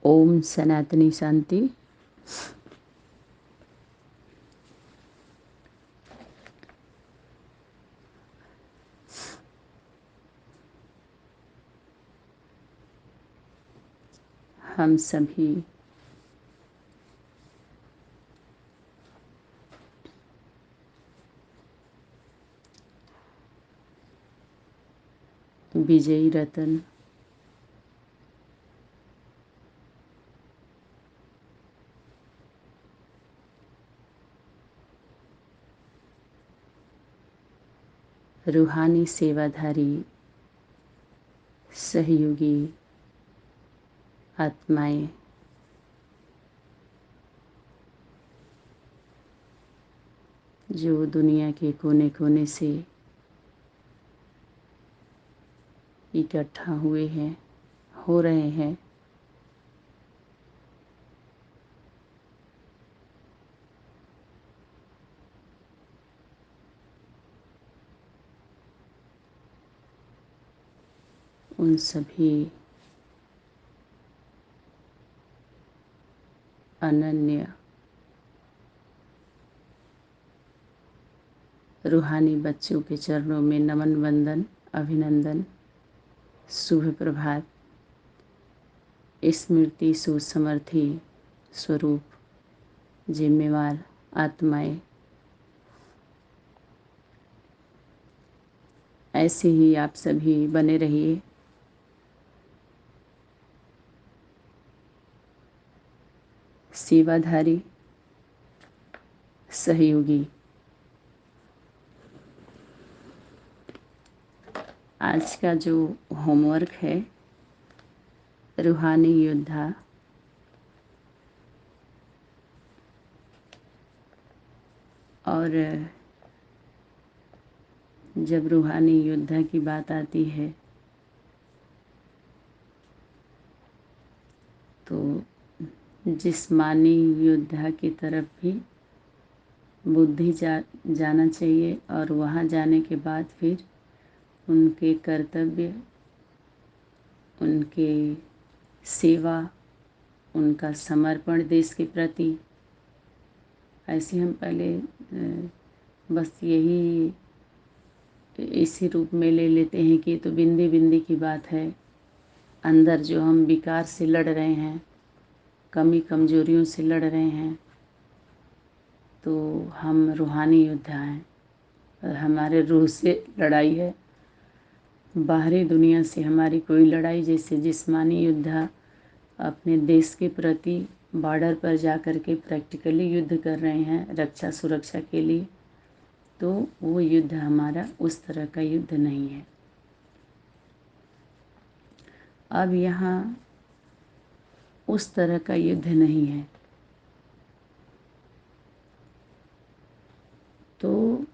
ओम सनातनी शांति। हम सभी विजयी रतन रूहानी सेवाधारी सहयोगी आत्माएं जो दुनिया के कोने कोने से इकट्ठा हुए हैं, हो रहे हैं, उन सभी अनन्य रूहानी बच्चों के चरणों में नमन, वंदन, अभिनंदन, शुभ प्रभात। स्मृति सुसमर्थी स्वरूप जिम्मेवार आत्माएं ऐसे ही आप सभी बने रहिए। सेवाधारी सहयोगी। आज का जो होमवर्क है, रूहानी योद्धा और जब रूहानी योद्धा की बात आती है तो जिस्मानी योद्धा की तरफ भी बुद्धि जाना चाहिए और वहाँ जाने के बाद फिर उनके कर्तव्य, उनके सेवा, उनका समर्पण देश के प्रति, ऐसे हम पहले बस यही इसी रूप में ले लेते हैं कि ये तो बिंदी बिंदी की बात है। अंदर जो हम विकार से लड़ रहे हैं, कमी कमजोरियों से लड़ रहे हैं, तो हम रूहानी योद्धा हैं और हमारे रूह से लड़ाई है। बाहरी दुनिया से हमारी कोई लड़ाई, जैसे जिस्मानी योद्धा अपने देश के प्रति बॉर्डर पर जा कर के प्रैक्टिकली युद्ध कर रहे हैं रक्षा सुरक्षा के लिए, तो वो युद्ध हमारा उस तरह का युद्ध नहीं है। अब यहाँ उस तरह का युद्ध नहीं है, तो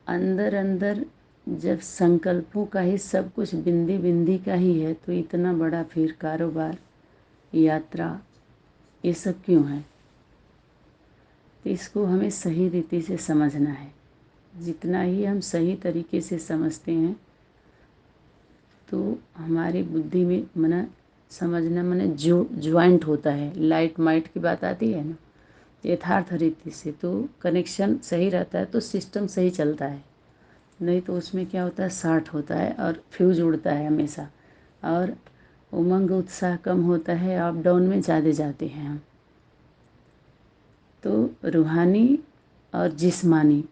अंदर अंदर जब संकल्पों का ही सब कुछ बिंदी बिंदी का ही है, तो इतना बड़ा फिर कारोबार, यात्रा, ये सब क्यों है? तो इसको हमें सही रीति से समझना है। जितना ही हम सही तरीके से समझते हैं तो हमारी बुद्धि में मना समझना मने जो ज्वाइंट होता है, लाइट माइट की बात आती है ना, यथार्थ रीति से तो कनेक्शन सही रहता है तो सिस्टम सही चलता है। नहीं तो उसमें क्या होता है, शॉर्ट होता है और फ्यूज उड़ता है हमेशा, और उमंग उत्साह कम होता है, अप डाउन में ज़्यादा जाते हैं हम। तो रूहानी और जिस्मानी,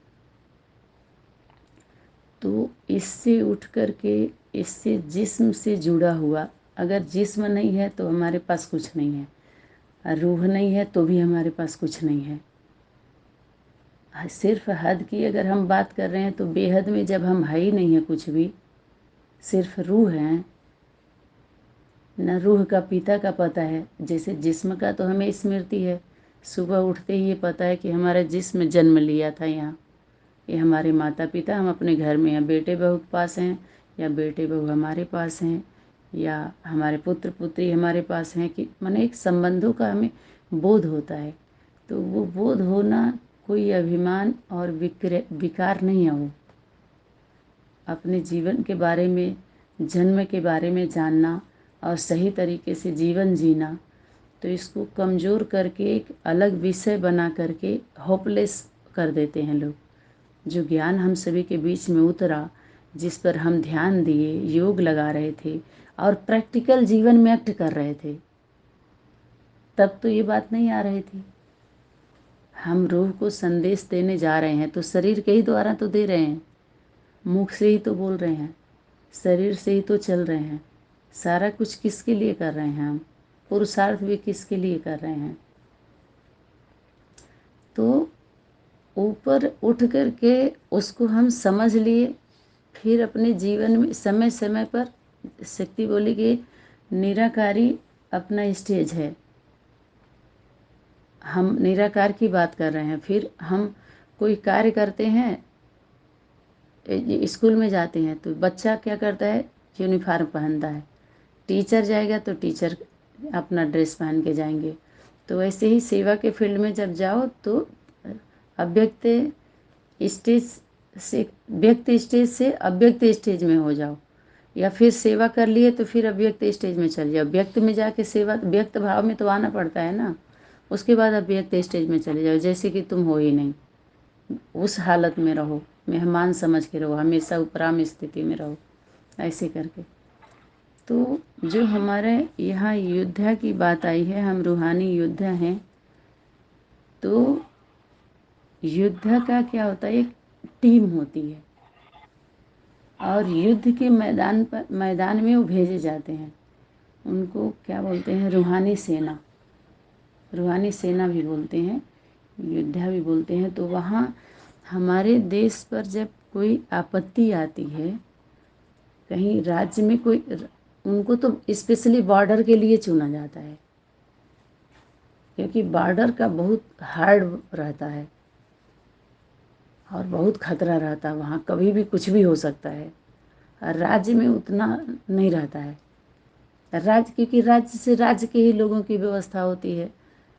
तो इससे उठ कर के इससे जिस्म से जुड़ा हुआ, अगर जिस्म नहीं है तो हमारे पास कुछ नहीं है, और रूह नहीं है तो भी हमारे पास कुछ नहीं है। सिर्फ हद की अगर हम बात कर रहे हैं तो बेहद में जब हम है ही नहीं है कुछ भी, सिर्फ रूह हैं, न रूह का पिता का पता है। जैसे जिस्म का तो हमें स्मृति है, सुबह उठते ही ये पता है कि हमारा जिस्म जन्म लिया था यहाँ, ये हमारे माता पिता, हम अपने घर में हैं, बेटे बहू के पास हैं, या बेटे बहू हमारे पास हैं, या हमारे पुत्र पुत्री हमारे पास हैं, कि माने एक संबंधों का हमें बोध होता है। तो वो बोध होना कोई अभिमान और विकार नहीं है वो, अपने जीवन के बारे में, जन्म के बारे में जानना और सही तरीके से जीवन जीना, तो इसको कमज़ोर करके एक अलग विषय बना करके होपलेस कर देते हैं लोग। जो ज्ञान हम सभी के बीच में उतरा, जिस पर हम ध्यान दिए, योग लगा रहे थे और प्रैक्टिकल जीवन में एक्ट कर रहे थे, तब तो ये बात नहीं आ रही थी। हम रूह को संदेश देने जा रहे हैं तो शरीर के ही द्वारा तो दे रहे हैं, मुख से ही तो बोल रहे हैं, शरीर से ही तो चल रहे हैं। सारा कुछ किसके लिए कर रहे हैं हम? पुरुषार्थ भी किसके लिए कर रहे हैं? तो ऊपर उठ कर के उसको हम समझ लिए, फिर अपने जीवन में समय समय पर, शक्ति बोली कि निराकारी अपना स्टेज है, हम निराकार की बात कर रहे हैं। फिर हम कोई कार्य करते हैं, स्कूल में जाते हैं तो बच्चा क्या करता है, यूनिफॉर्म पहनता है, टीचर जाएगा तो टीचर अपना ड्रेस पहन के जाएंगे। तो वैसे ही सेवा के फील्ड में जब जाओ तो अव्यक्त स्टेज से, व्यक्त स्टेज से अव्यक्त स्टेज में हो जाओ, या फिर सेवा कर लिए तो फिर अव्यक्त स्टेज में चले जाओ। व्यक्त में जाके सेवा, व्यक्त भाव में तो आना पड़ता है ना, उसके बाद अव्यक्त स्टेज में चले जाओ, जैसे कि तुम हो ही नहीं, उस हालत में रहो, मेहमान समझ के रहो, हमेशा उपराम स्थिति में रहो, ऐसे करके। तो जो हमारे यहाँ योद्धा की बात आई है, हम रूहानी योद्धा हैं। तो योद्धा का क्या होता है, एक टीम होती है और युद्ध के मैदान में वो भेजे जाते हैं। उनको क्या बोलते हैं, रूहानी सेना, रूहानी सेना भी बोलते हैं, योद्धा भी बोलते हैं। तो वहाँ हमारे देश पर जब कोई आपत्ति आती है, कहीं राज्य में कोई, उनको तो स्पेशली बॉर्डर के लिए चुना जाता है, क्योंकि बॉर्डर का बहुत हार्ड रहता है और बहुत खतरा रहता है, वहाँ कभी भी कुछ भी हो सकता है। और राज्य में उतना नहीं रहता है, राज्य, क्योंकि राज्य से राज्य के ही लोगों की व्यवस्था होती है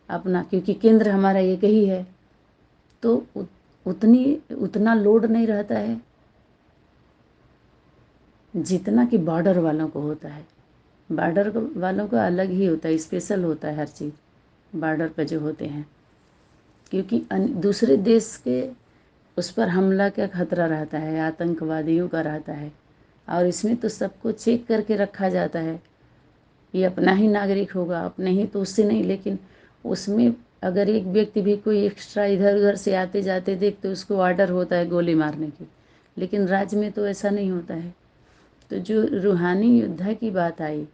अपना, क्योंकि केंद्र हमारा एक ही है, तो उतना लोड नहीं रहता है जितना कि बॉर्डर वालों को होता है। बॉर्डर वालों का अलग ही होता है, स्पेशल होता है हर चीज़ बॉर्डर पर जो होते हैं, क्योंकि दूसरे देश के उस पर हमला का खतरा रहता है, आतंकवादियों का रहता है, और इसमें तो सबको चेक करके रखा जाता है, ये अपना ही नागरिक होगा, अपने ही, तो उससे नहीं। लेकिन उसमें अगर एक व्यक्ति भी कोई एक्स्ट्रा इधर उधर से आते जाते देख तो उसको ऑर्डर होता है गोली मारने की, लेकिन राज्य में तो ऐसा नहीं होता है। तो जो रूहानी योद्धा की बात आई,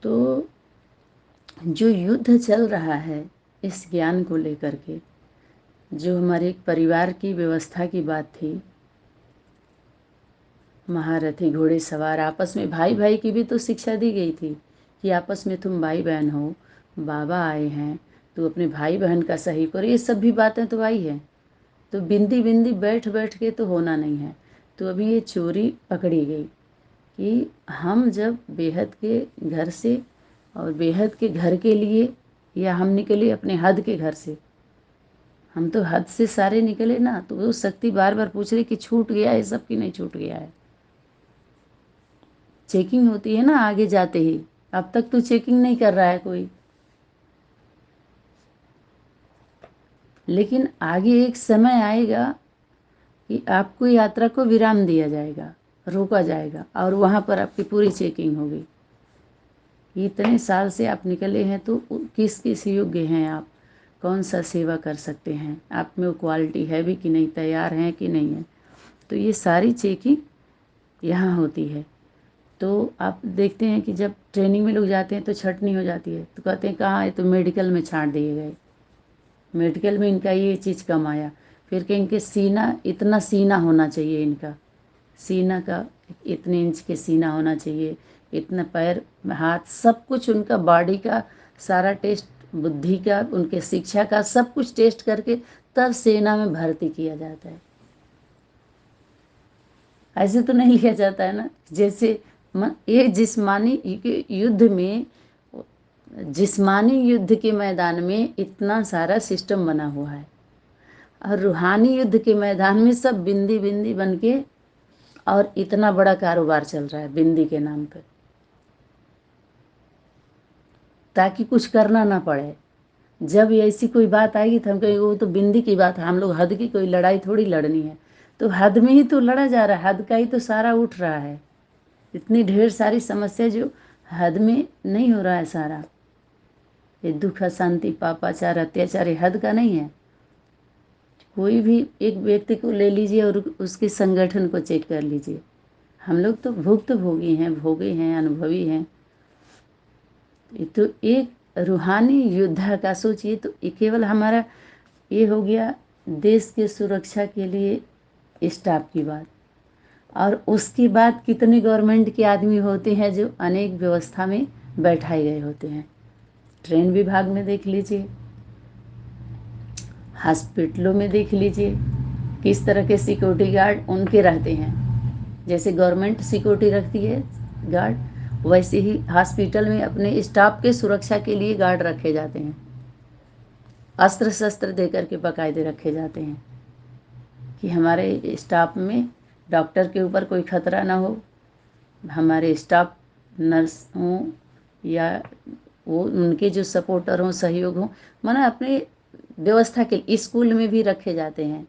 तो जो युद्ध चल रहा है इस ज्ञान को लेकर के, जो हमारे एक परिवार की व्यवस्था की बात थी, महारथी घोड़े सवार आपस में, भाई भाई की भी तो शिक्षा दी गई थी कि आपस में तुम भाई बहन हो, बाबा आए हैं तो अपने भाई बहन का सही करो, ये सब भी बातें तो आई हैं। तो बिंदी बिंदी बैठ बैठ के तो होना नहीं है। तो अभी ये चोरी पकड़ी गई कि हम जब बेहद के घर से और बेहद के घर के लिए, या हम निकले अपने हद के घर से, हम तो हद से सारे निकले ना, तो वो शक्ति बार बार पूछ रही कि छूट गया है, सब की नहीं छूट गया है। चेकिंग होती है ना आगे जाते ही, अब तक तो चेकिंग नहीं कर रहा है कोई, लेकिन आगे एक समय आएगा कि आपको यात्रा को विराम दिया जाएगा, रोका जाएगा, और वहाँ पर आपकी पूरी चेकिंग होगी। इतने साल से आप निकले हैं तो किस किस योग्य हैं आप, कौन सा सेवा कर सकते हैं, आप में वो क्वालिटी है भी कि नहीं, तैयार हैं कि नहीं है। तो ये सारी चेकिंग यहाँ होती है। तो आप देखते हैं कि जब ट्रेनिंग में लोग जाते हैं तो छटनी हो जाती है, तो कहते हैं कहाँ है, तो मेडिकल में छांट दिए गए, मेडिकल में इनका ये चीज़ कम आया। फिर कहेंगे सीना, इतना सीना होना चाहिए इनका, सीना का इतने इंच के सीना होना चाहिए, इतना पैर हाथ, सब कुछ उनका बॉडी का सारा टेस्ट, बुद्धि का, उनके शिक्षा का सब कुछ टेस्ट करके तब सेना में भर्ती किया जाता है। ऐसे तो नहीं लिया जाता है ना, जैसे ये जिस्मानी युद्ध में, जिस्मानी युद्ध के मैदान में इतना सारा सिस्टम बना हुआ है, और रूहानी युद्ध के मैदान में सब बिंदी बिंदी बन के और इतना बड़ा कारोबार चल रहा है बिंदी के नाम पर, ताकि कुछ करना ना पड़े। जब ऐसी कोई बात आएगी तो हम कहेंगे वो तो बिंदी की बात है, हम लोग हद की कोई लड़ाई थोड़ी लड़नी है। तो हद में ही तो लड़ा जा रहा है, हद का ही तो सारा उठ रहा है। इतनी ढेर सारी समस्या जो हद में नहीं हो रहा है सारा, ये दुख अशांति पापाचार अत्याचार ये हद का नहीं है। कोई भी एक व्यक्ति को ले लीजिए और उसके संगठन को चेक कर लीजिए, हम लोग तो भुक्तभोगी हैं, भोगे हैं, अनुभवी हैं। ये तो एक रूहानी योद्धा का सोचिए तो ये केवल हमारा ये हो गया देश के सुरक्षा के लिए स्टाफ की बात, और उसके बाद कितने गवर्नमेंट के आदमी होते हैं जो अनेक व्यवस्था में बैठाए गए होते हैं। ट्रेन विभाग में देख लीजिए, हॉस्पिटलों में देख लीजिए, किस तरह के सिक्योरिटी गार्ड उनके रहते हैं। जैसे गवर्नमेंट सिक्योरिटी रखती है गार्ड, वैसे ही हॉस्पिटल में अपने स्टाफ के सुरक्षा के लिए गार्ड रखे जाते हैं, अस्त्र शस्त्र दे करके बाकायदे रखे जाते हैं कि हमारे स्टाफ में डॉक्टर के ऊपर कोई खतरा ना हो, हमारे स्टाफ नर्स हों या वो उनके जो सपोर्टर हों, सहयोग हों, माना अपने व्यवस्था के स्कूल में भी रखे जाते हैं,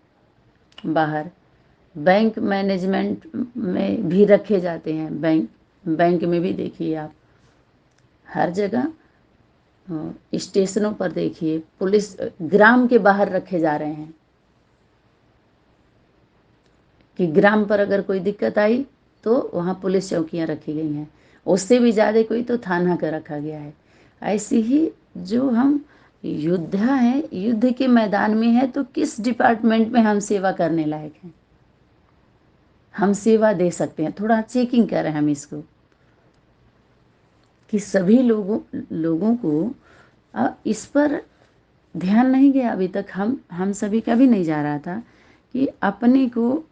बाहर बैंक मैनेजमेंट में भी रखे जाते हैं। बैंक में भी देखिए आप, हर जगह स्टेशनों पर देखिए पुलिस ग्राम के बाहर रखे जा रहे हैं कि ग्राम पर अगर कोई दिक्कत आई तो वहाँ पुलिस चौकियाँ रखी गई हैं, उससे भी ज़्यादा कोई तो थाना का रखा गया है। ऐसे ही जो हम योद्धा हैं, युद्ध के मैदान में है तो किस डिपार्टमेंट में हम सेवा करने लायक हैं, हम सेवा दे सकते हैं। थोड़ा चेकिंग करें हम इसको कि सभी लोगों को इस पर ध्यान नहीं गया अभी तक। हम सभी का भी नहीं जा रहा था कि अपने को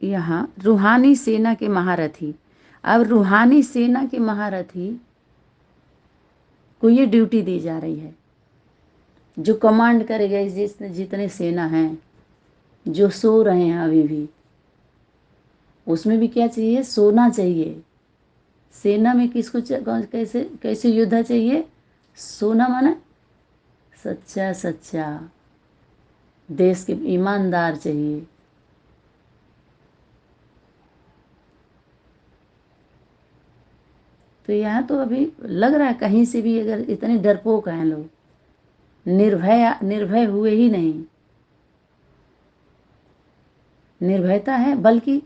यहाँ रूहानी सेना के महारथी, अब रूहानी सेना के महारथी को ये ड्यूटी दी जा रही है जो कमांड करेगा जितने सेना हैं जो सो रहे हैं अभी भी, उसमें भी क्या चाहिए, सोना चाहिए। सेना में किसको कैसे कैसे योद्धा चाहिए, सोना माना सच्चा सच्चा देश के ईमानदार चाहिए। तो यहाँ तो अभी लग रहा है कहीं से भी अगर इतने डरपोक हैं लोग, निर्भय हुए ही नहीं, निर्भयता है, बल्कि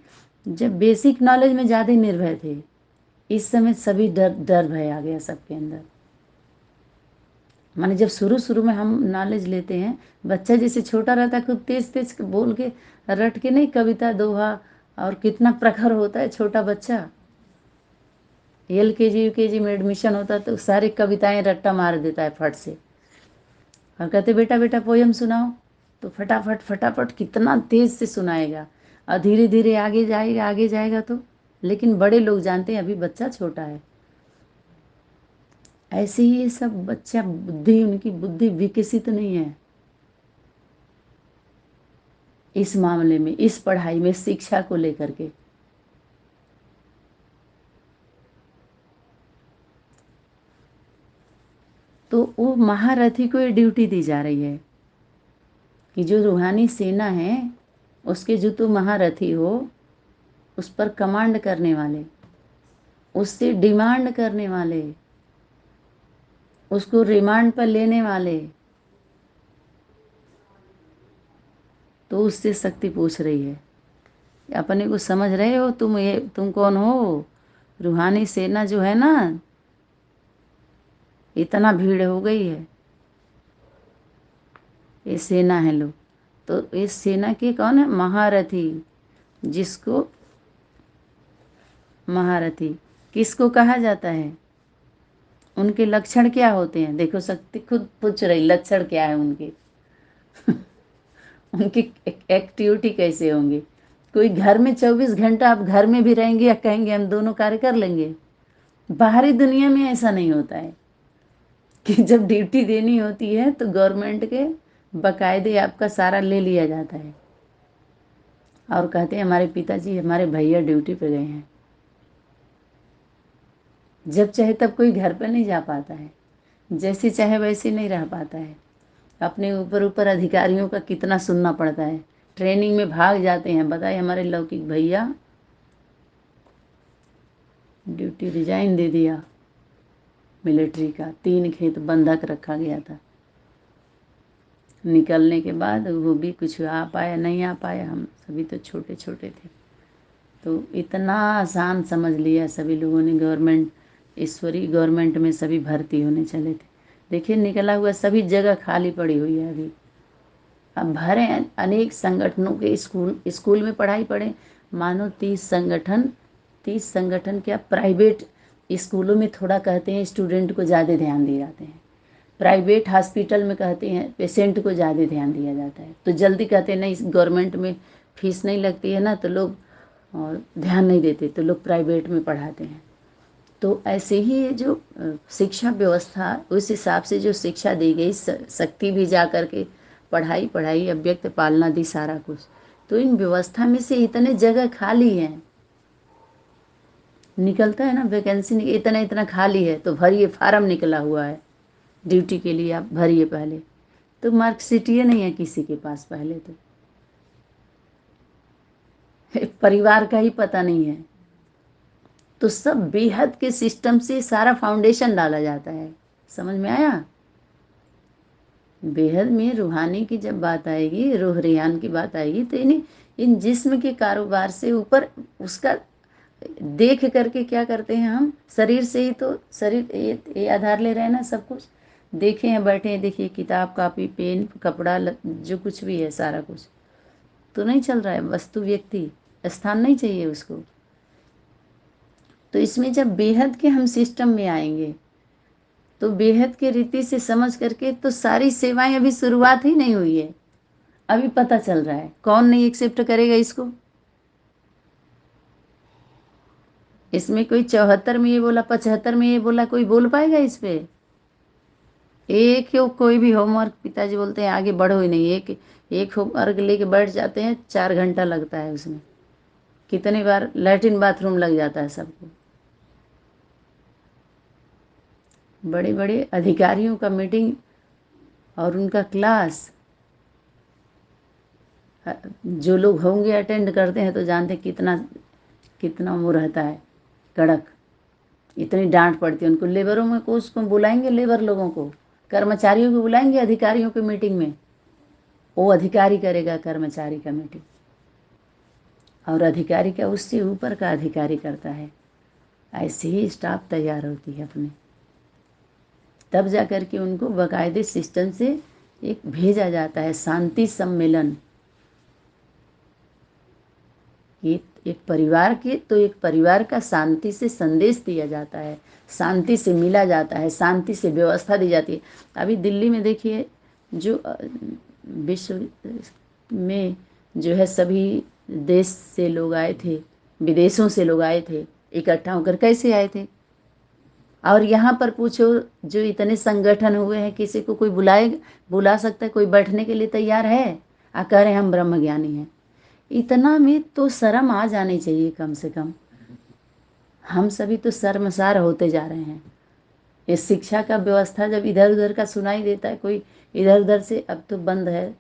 जब बेसिक नॉलेज में ज़्यादा निर्भय थे, इस समय सभी डर भय आ गया सबके अंदर। माने जब शुरू शुरू में हम नॉलेज लेते हैं, बच्चा जैसे छोटा रहता है खूब तेज तेज बोल के रट के नहीं, कविता दोहा, और कितना प्रखर होता है छोटा बच्चा। LKG UKG में एडमिशन होता है तो सारी कविताएं रट्टा मार देता है फट से, और कहते बेटा बेटा पोयम सुनाओ, तो फटाफट फटाफट कितना तेज से सुनाएगा, और धीरे धीरे आगे जाएगा तो। लेकिन बड़े लोग जानते हैं अभी बच्चा छोटा है। ऐसे ही ये सब बच्चा बुद्धि, उनकी बुद्धि विकसित नहीं है इस मामले में, इस पढ़ाई में, शिक्षा को लेकर के। तो वो महारथी को ये ड्यूटी दी जा रही है कि जो रूहानी सेना है उसके जो तो महारथी हो, उस पर कमांड करने वाले, उससे डिमांड करने वाले, उसको रिमांड पर लेने वाले, तो उससे शक्ति पूछ रही है अपने को समझ रहे हो तुम कौन हो। रूहानी सेना जो है ना, इतना भीड़ हो गई है, ये सेना है लोग। तो इस सेना के कौन है, महारथी। जिसको महारथी किसको कहा जाता है, उनके लक्षण क्या होते हैं, देखो शक्ति खुद पूछ रही लक्षण क्या है उनके उनकी एक्टिविटी कैसे होंगे। कोई घर में 24 घंटा आप घर में भी रहेंगे या कहेंगे हम दोनों कार्य कर लेंगे। बाहरी दुनिया में ऐसा नहीं होता है कि जब ड्यूटी देनी होती है तो गवर्नमेंट के बाकायदे आपका सारा ले लिया जाता है, और कहते हैं हमारे पिताजी हमारे भैया ड्यूटी पे गए हैं। जब चाहे तब कोई घर पर नहीं जा पाता है, जैसे चाहे वैसे नहीं रह पाता है। अपने ऊपर ऊपर अधिकारियों का कितना सुनना पड़ता है, ट्रेनिंग में भाग जाते हैं। बताइए हमारे लौकिक भैया ड्यूटी रिजाइन दे दिया मिलिट्री का, 3 खेत बंधक रखा गया था। निकलने के बाद वो भी कुछ आ पाया नहीं आ पाया, हम सभी तो छोटे छोटे थे। तो इतना आसान समझ लिया सभी लोगों ने, गवर्नमेंट ईश्वरीय गवर्नमेंट में सभी भर्ती होने चले थे। देखिए निकला हुआ सभी जगह खाली पड़ी हुई है अभी। अब भरे अनेक संगठनों के स्कूल में पढ़ाई पढ़े, मानो 30 संगठन क्या प्राइवेट स्कूलों में थोड़ा कहते हैं स्टूडेंट को ज़्यादा ध्यान दिए जाते हैं, प्राइवेट हॉस्पिटल में कहते हैं पेशेंट को ज़्यादा ध्यान दिया जाता है। तो जल्दी कहते हैं नहीं गवर्नमेंट में फीस नहीं लगती है ना, तो लोग और ध्यान नहीं देते, तो लोग प्राइवेट में पढ़ाते हैं। तो ऐसे ही ये जो शिक्षा व्यवस्था, उस हिसाब से जो शिक्षा दी गई, शक्ति भी जा कर के पढ़ाई पढ़ाई अव्यक्त पालना दी सारा कुछ। तो इन व्यवस्था में से इतने जगह खाली हैं, निकलता है ना वैकेंसी, इतना इतना खाली है तो भरिए, फार्म निकला हुआ है ड्यूटी के लिए, आप भरिए पहले। तो मार्कशीट ये नहीं है किसी के पास, पहले तो परिवार का ही पता नहीं है। तो सब बेहद के सिस्टम से सारा फाउंडेशन डाला जाता है। समझ में आया? बेहद में रूहानी की जब बात आएगी, रूह रेहान की बात आएगी, तो इन जिस्म के कारोबार से ऊपर उसका देख करके क्या करते हैं हम, शरीर से ही तो शरीर ये आधार ले रहे हैं ना सब कुछ। देखे हैं, बैठे हैं, देखिए किताब कापी पेन कपड़ा जो कुछ भी है सारा कुछ तो नहीं चल रहा है, वस्तु व्यक्ति स्थान नहीं चाहिए उसको। तो इसमें जब बेहद के हम सिस्टम में आएंगे तो बेहद के रीति से समझ करके, तो सारी सेवाएं अभी शुरुआत ही नहीं हुई है, अभी पता चल रहा है। कौन नहीं एक्सेप्ट करेगा इसको? इसमें कोई 74 में ये बोला, 75 में ये बोला, कोई बोल पाएगा इस पे? एक कोई भी होमवर्क पिताजी बोलते हैं आगे बढ़ो ही नहीं, एक होमवर्क लेके बैठ जाते हैं, 4 घंटा लगता है उसमें, कितनी बार लैट्रिन बाथरूम लग जाता है सबको। बड़े बड़े अधिकारियों का मीटिंग और उनका क्लास, जो लोग होंगे अटेंड करते हैं तो जानते हैं कितना कितना वो रहता है कड़क, इतनी डांट पड़ती है उनको। लेबरों में को उसको बुलाएंगे, लेबर लोगों को, कर्मचारियों को बुलाएंगे अधिकारियों की मीटिंग में, वो अधिकारी करेगा कर्मचारी का मीटिंग, और अधिकारी का उससे ऊपर का अधिकारी करता है। ऐसे ही स्टाफ तैयार होती है अपने, तब जा कर के उनको बाकायदे सिस्टम से एक भेजा जाता है शांति सम्मेलन। ये एक परिवार के, तो एक परिवार का शांति से संदेश दिया जाता है, शांति से मिला जाता है, शांति से व्यवस्था दी जाती है। अभी दिल्ली में देखिए जो विश्व में जो है सभी देश से लोग आए थे, विदेशों से लोग आए थे, इकट्ठा होकर कैसे आए थे? और यहाँ पर पूछो, जो इतने संगठन हुए हैं, किसी को कोई बुला सकता है? कोई बैठने के लिए तैयार है? कह रहे हम ब्रह्म ज्ञानी हैं। इतना में तो शर्म आ जानी चाहिए कम से कम। हम सभी तो शर्मसार होते जा रहे हैं। ये शिक्षा का व्यवस्था जब इधर उधर का सुनाई देता है, कोई इधर उधर से, अब तो बंद है,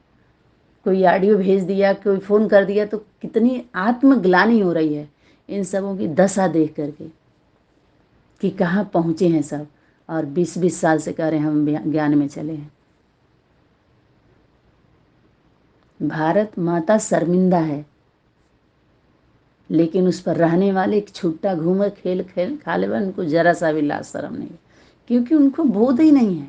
कोई ऑडियो भेज दिया, कोई फ़ोन कर दिया, तो कितनी आत्मग्लानि हो रही है इन सबों की दशा देख करके कि कहाँ पहुँचे हैं सब, और 20-20 साल से कह रहे हैं हम ज्ञान में चले हैं। भारत माता शर्मिंदा है, लेकिन उस पर रहने वाले एक छुट्टा घूमर खेल खेल खा ले, उनको जरा सा भी लाज शर्म नहीं, क्योंकि उनको बोध ही नहीं है।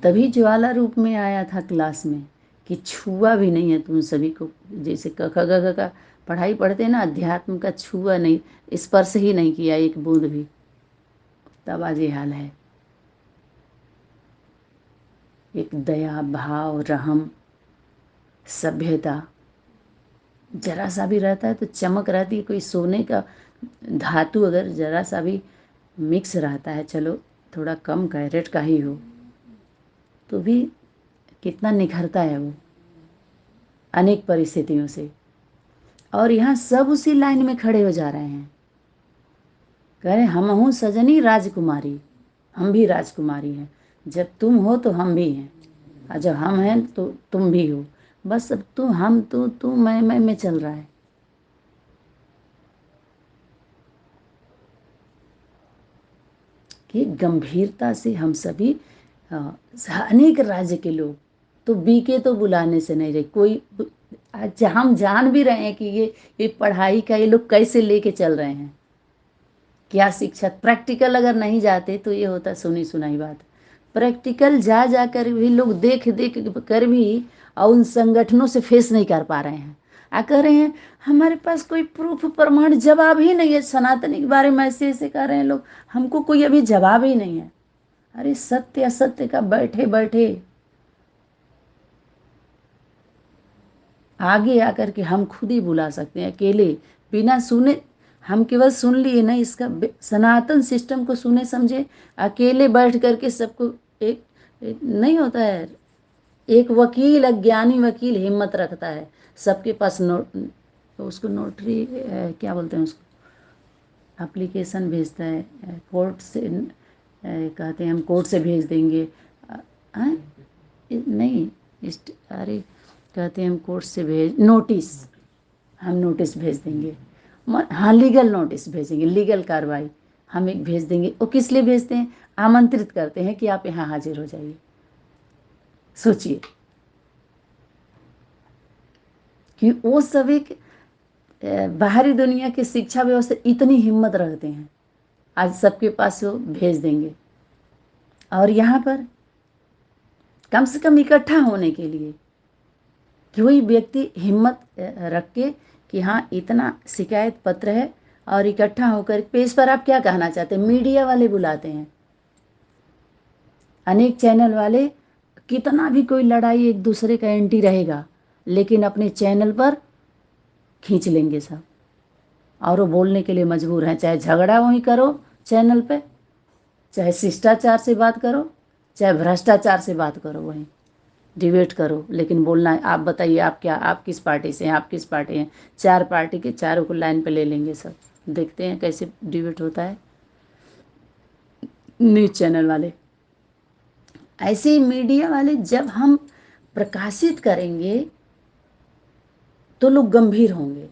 तभी ज्वाला रूप में आया था क्लास में कि छुआ भी नहीं है तुम सभी को, जैसे क ख ग घ का पढ़ाई पढ़ते ना, अध्यात्म का छुआ नहीं, स्पर्श ही नहीं किया एक बूंद भी, तब आज ये हाल है। एक दया भाव रहम सभ्यता जरा सा भी रहता है तो चमक रहती है। कोई सोने का धातु अगर जरा सा भी मिक्स रहता है, चलो थोड़ा कम कैरेट का ही हो, तो भी कितना निखरता है वो। अनेक परिस्थितियों से, और यहाँ सब उसी लाइन में खड़े हो जा रहे हैं, कह रहे हम हूँ सजनी राजकुमारी, हम भी राजकुमारी हैं, जब तुम हो तो हम भी हैं, और जब हम हैं तो तुम भी हो। बस अब तू मैं में चल रहा है। कि गंभीरता से हम सभी अनेक राज्य के लोग तो बीके तो बुलाने से नहीं रहे कोई। आज हम जान भी रहे हैं कि ये पढ़ाई का ये लोग कैसे लेके चल रहे हैं, क्या शिक्षा। प्रैक्टिकल अगर नहीं जाते तो ये होता सुनी सुनाई बात। प्रैक्टिकल जा जा कर भी लोग देख देख कर भी और उन संगठनों से फेस नहीं कर पा रहे हैं। कह रहे हैं हमारे पास कोई प्रूफ प्रमाण जवाब ही नहीं है, सनातनी के बारे में ऐसे ऐसे कह रहे हैं लोग, हमको कोई अभी जवाब ही नहीं है। अरे सत्य असत्य का बैठे बैठे आगे आकर के हम खुद ही बुला सकते हैं अकेले, बिना सुने। हम केवल सुन लिए ना, इसका सनातन सिस्टम को सुने समझे, अकेले बैठ करके सबको एक नहीं होता है। एक वकील, अज्ञानी वकील हिम्मत रखता है, सबके पास उसको नोटरी क्या बोलते हैं उसको, एप्लीकेशन भेजता है कोर्ट से, कहते हैं हम कोर्ट से भेज देंगे। नहीं, अरे कहते हैं हम कोर्ट से नोटिस, हम नोटिस भेज देंगे। हाँ, लीगल नोटिस भेजेंगे, लीगल कार्रवाई हम एक भेज देंगे। वो किस लिए भेजते हैं? आमंत्रित करते हैं कि आप यहाँ हाजिर हो जाइए। सोचिए कि वो सब एक बाहरी दुनिया की शिक्षा व्यवस्था इतनी हिम्मत रखते हैं, आज सबके पास वो भेज देंगे। और यहाँ पर कम से कम इकट्ठा होने के लिए कोई व्यक्ति हिम्मत रख के कि हाँ इतना शिकायत पत्र है, और इकट्ठा होकर पेज पर आप क्या कहना चाहते हैं। मीडिया वाले बुलाते हैं, अनेक चैनल वाले, कितना भी कोई लड़ाई एक दूसरे का एंटी रहेगा लेकिन अपने चैनल पर खींच लेंगे सब, और वो बोलने के लिए मजबूर हैं। चाहे झगड़ा वहीं करो चैनल पे, चाहे शिष्टाचार से बात करो, चाहे भ्रष्टाचार से बात करो, वहीं डिबेट करो, लेकिन बोलना है। आप बताइए आप क्या, आप किस पार्टी से हैं, आप किस पार्टी हैं। 4 पार्टी के चारों को लाइन पे ले लेंगे सब। देखते हैं कैसे डिबेट होता है। न्यूज़ चैनल वाले, ऐसे ही मीडिया वाले जब हम प्रकाशित करेंगे तो लोग गंभीर होंगे।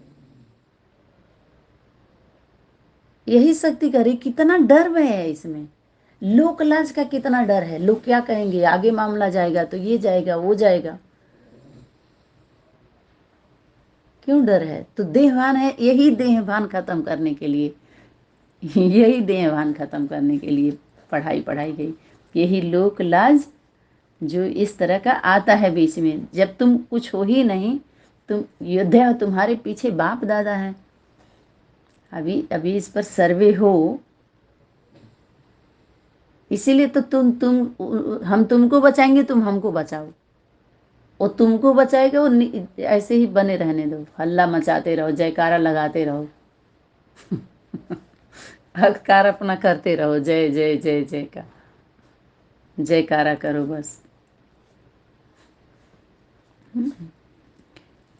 यही शक्ति करे। कितना डर में है इसमें, लोक लाज का कितना डर है। लोग क्या कहेंगे, आगे मामला जाएगा तो ये जाएगा वो जाएगा, क्यों डर है? तो देहभान है, यही देहभान खत्म करने के लिए, यही देहभान खत्म करने के लिए पढ़ाई गई। यही लोक लाज जो इस तरह का आता है बीच में, जब तुम कुछ हो ही नहीं, तुम योद्धा, तुम्हारे पीछे बाप दादा है। अभी अभी इस पर सर्वे हो, इसीलिए तो हम तुमको बचाएंगे, तुम हमको बचाओ। वो तुमको बचाएगा, वो ऐसे ही बने रहने दो, हल्ला मचाते रहो, जयकारा लगाते रहो, हकार अपना करते रहो, जय जय जय जय का जयकारा करो बस।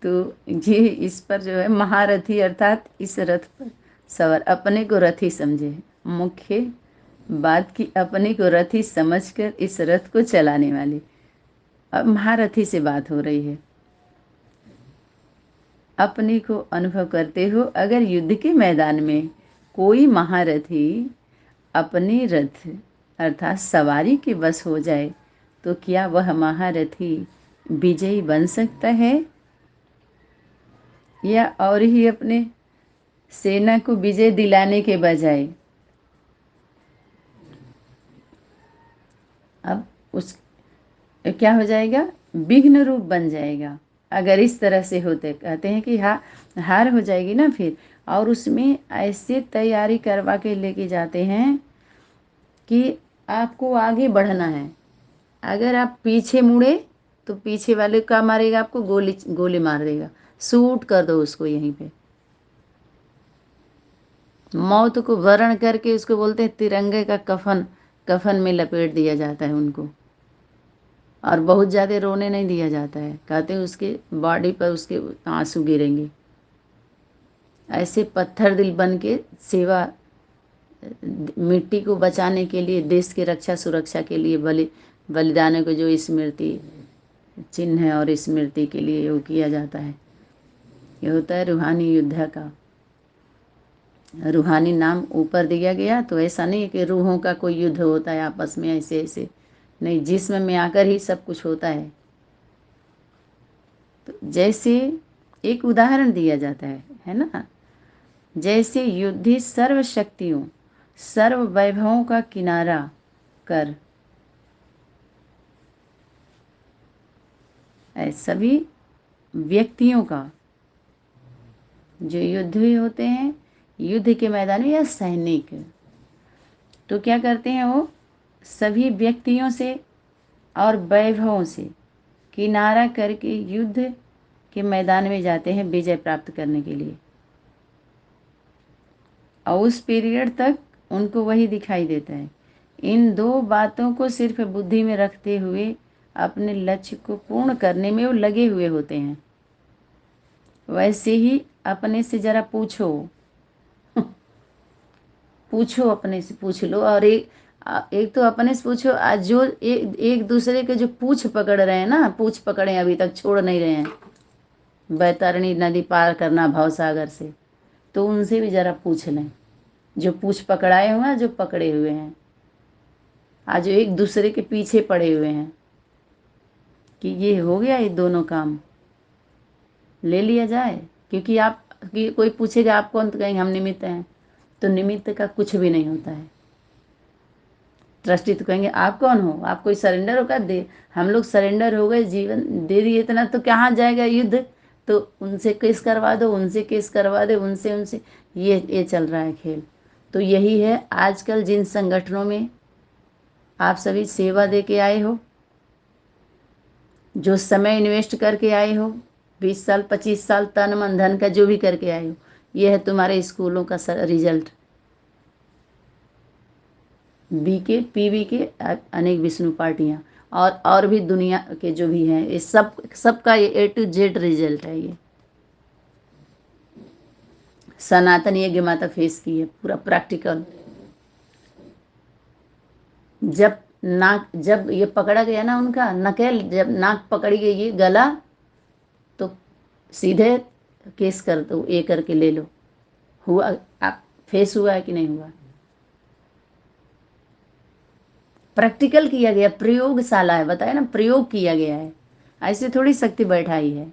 तो ये इस पर जो है महारथी, अर्थात इस रथ पर सवार अपने को रथी समझे। मुख्य बात की अपने को रथी समझकर इस रथ को चलाने वाली। अब महारथी से बात हो रही है। अपने को अनुभव करते हो, अगर युद्ध के मैदान में कोई महारथी अपने रथ अर्थात सवारी के बस हो जाए तो क्या वह महारथी विजयी बन सकता है, या और ही अपने सेना को विजय दिलाने के बजाय अब उस क्या हो जाएगा, विघ्न रूप बन जाएगा। अगर इस तरह से होते, कहते हैं कि हार हो जाएगी ना फिर। और उसमें ऐसे तैयारी करवा के लेके जाते हैं कि आपको आगे बढ़ना है, अगर आप पीछे मुड़े तो पीछे वाले का मारेगा आपको, गोली मार देगा, शूट कर दो उसको यहीं पे। मौत को वरण करके उसको बोलते हैं तिरंगे का कफन, कफन में लपेट दिया जाता है उनको। और बहुत ज़्यादा रोने नहीं दिया जाता है, कहते हैं उसके बॉडी पर उसके आंसू गिरेंगे। ऐसे पत्थर दिल बन के सेवा, मिट्टी को बचाने के लिए, देश की रक्षा सुरक्षा के लिए बलिदानों को जो स्मृति चिन्ह है और स्मृति के लिए वो किया जाता है। ये होता है रूहानी युद्ध का। रूहानी नाम ऊपर दिया गया, तो ऐसा नहीं है कि रूहों का कोई युद्ध होता है आपस में ऐसे ऐसे, नहीं, जिस्म में आकर ही सब कुछ होता है। तो जैसे एक उदाहरण दिया जाता है ना, जैसे युद्धि सर्व शक्तियों सर्व वैभवों का किनारा कर सभी व्यक्तियों का, जो युद्धवी होते हैं युद्ध के मैदान में या सैनिक, तो क्या करते हैं वो सभी व्यक्तियों से और वैभवों से किनारा करके युद्ध के मैदान में जाते हैं विजय प्राप्त करने के लिए। और उस पीरियड तक उनको वही दिखाई देता है। इन दो बातों को सिर्फ बुद्धि में रखते हुए अपने लक्ष्य को पूर्ण करने में वो लगे हुए होते हैं। वैसे ही अपने से जरा पूछो पूछो, अपने से पूछ लो। और एक तो अपने से पूछो, आज जो एक दूसरे के जो पूछ पकड़ रहे हैं ना, पूछ पकड़े अभी तक छोड़ नहीं रहे हैं, बैतरणी नदी पार करना भवसागर से, तो उनसे भी जरा पूछ लें, जो पूछ पकड़ाए हुए हैं, जो पकड़े हुए हैं, आज जो एक दूसरे के पीछे पड़े हुए हैं कि ये हो गया, ये दोनों काम ले लिया जाए। क्योंकि आप कि कोई पूछेगा आप कौन, तो कहेंगे हम निमित्त हैं, तो निमित्त का कुछ भी नहीं होता है। ट्रस्टी तो कहेंगे आप कौन हो, आप कोई सरेंडर हो, का दे हम लोग सरेंडर हो गए, जीवन दे दिए इतना, तो कहाँ जाएगा युद्ध, तो उनसे केस करवा दो, उनसे केस करवा दो, उनसे उनसे ये चल रहा है खेल। तो यही है आजकल जिन संगठनों में आप सभी सेवा दे के आए हो, जो समय इन्वेस्ट करके आए हो, 20 साल 25 साल तन मन धन का जो भी करके आए हो, ये है तुम्हारे स्कूलों का रिजल्ट। बीके पीवी के अनेक विष्णु पार्टियां और भी दुनिया के जो भी हैं, ये सबका ये A to Z रिजल्ट है। ये सनातन यज्ञ माता फेस की है पूरा प्रैक्टिकल। जब ये पकड़ा गया ना, उनका नकेल जब नाक पकड़ी गई, ये गला, तो सीधे केस कर दो, ये करके ले लो। हुआ, आप फेस हुआ है कि नहीं हुआ, प्रैक्टिकल किया गया, प्रयोगशाला है, बताया ना, प्रयोग किया गया है, ऐसे थोड़ी शक्ति बैठाई है।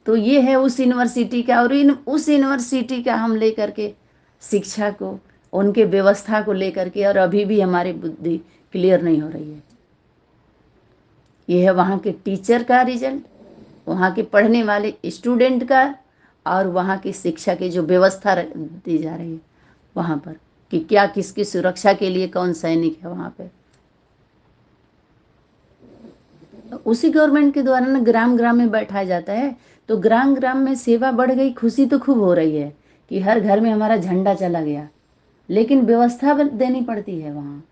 तो ये है उस यूनिवर्सिटी का, और उस यूनिवर्सिटी का हम लेकर के शिक्षा को, उनके व्यवस्था को लेकर के, और अभी भी हमारी बुद्धि क्लियर नहीं हो रही है। ये है वहाँ के टीचर का रिजल्ट, वहाँ के पढ़ने वाले स्टूडेंट का, और वहाँ की शिक्षा की जो व्यवस्था दी जा रही है वहाँ पर, कि क्या किसकी सुरक्षा के लिए कौन सैनिक है वहाँ पे। उसी गवर्नमेंट के द्वारा ना ग्राम ग्राम में बैठाया जाता है, तो ग्राम ग्राम में सेवा बढ़ गई, खुशी तो खूब हो रही है कि हर घर में हमारा झंडा चला गया, लेकिन व्यवस्था देनी पड़ती है वहाँ।